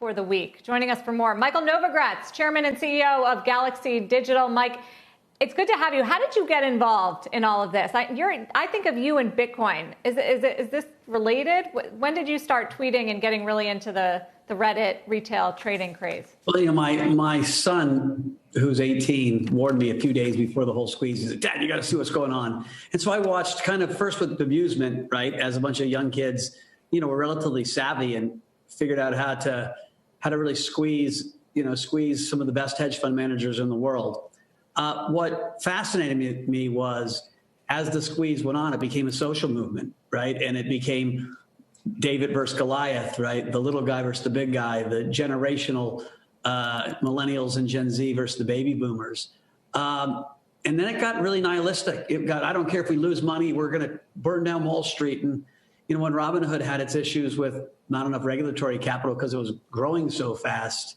for the week. Joining us for more, Michael Novogratz, Chairman and CEO of Galaxy Digital. Mike, it's good to have you. How did you get involved in all of this? I think of you and Bitcoin. Is this related? When did you start tweeting and getting really into the Reddit retail trading craze? Well, my son, who's 18, warned me a few days before the whole squeeze. He said, "Dad, you got to see what's going on." And so I watched kind of first with amusement, right? As a bunch of young kids, were relatively savvy and figured out how to really squeeze some of the best hedge fund managers in the world. What fascinated me was, as the squeeze went on, it became a social movement, right? And it became David versus Goliath, right? The little guy versus the big guy, the generational millennials and Gen Z versus the baby boomers. And then it got really nihilistic. I don't care if we lose money, we're going to burn down Wall Street. And, when Robinhood had its issues with not enough regulatory capital because it was growing so fast,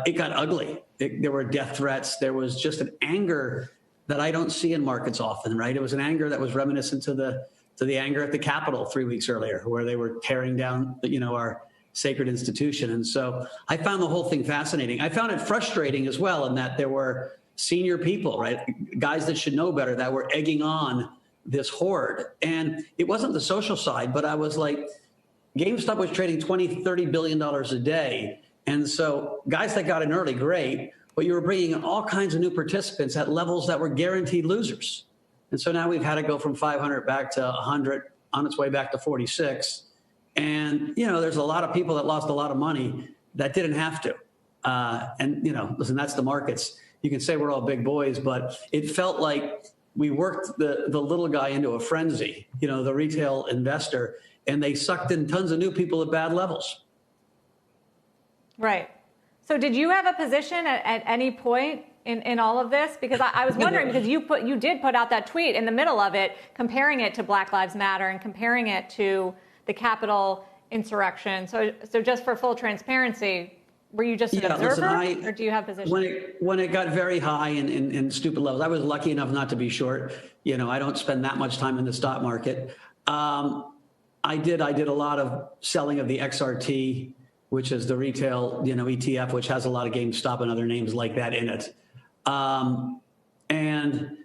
it got ugly. There were death threats. There was just an anger that I don't see in markets often, right? It was an anger that was reminiscent to the anger at the Capitol 3 weeks earlier, where they were tearing down, our sacred institution. And so I found the whole thing fascinating. I found it frustrating as well, in that there were senior people, right, guys that should know better, that were egging on this horde. And it wasn't the social side, but I was like, GameStop was trading $20, $30 billion a day. And so guys that got in early, great, but you were bringing in all kinds of new participants at levels that were guaranteed losers. And so now we've had to go from 500 back to 100, on its way back to 46. And, there's a lot of people that lost a lot of money that didn't have to. And, listen, that's the markets. You can say we're all big boys, but it felt like we worked the little guy into a frenzy, the retail investor, and they sucked in tons of new people at bad levels. Right. So did you have a position at any point in all of this? Because I was wondering, because you did put out that tweet in the middle of it, comparing it to Black Lives Matter and comparing it to the Capitol insurrection. So just for full transparency, were you just an observer, or do you have positions? When it got very high in stupid levels, I was lucky enough not to be short. I don't spend that much time in the stock market. I did a lot of selling of the XRT, which is the retail, ETF, which has a lot of GameStop and other names like that in it. And,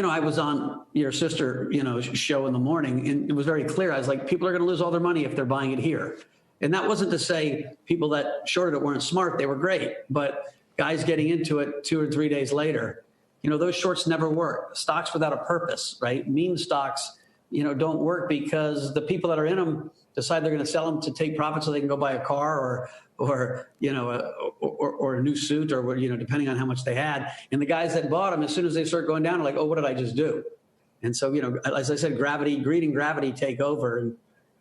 I was on your sister, show in the morning, and it was very clear. I was like, people are going to lose all their money if they're buying it here. And that wasn't to say people that shorted it weren't smart. They were great. But guys getting into it 2 or 3 days later, those shorts never work. Stocks without a purpose, right? Meme stocks, don't work because the people that are in them decide they're going to sell them to take profit so they can go buy a car or a new suit, or depending on how much they had. And the guys that bought them, as soon as they start going down, are like, oh, what did I just do? And so, as I said, greed and gravity take over. And,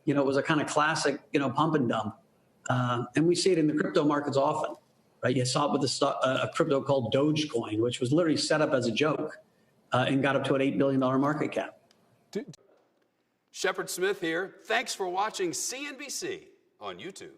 it was a kind of classic, pump and dump. And we see it in the crypto markets often, right? You saw it with a crypto called Dogecoin, which was literally set up as a joke and got up to an $8 billion market cap. Shepard Smith here. Thanks for watching CNBC on YouTube.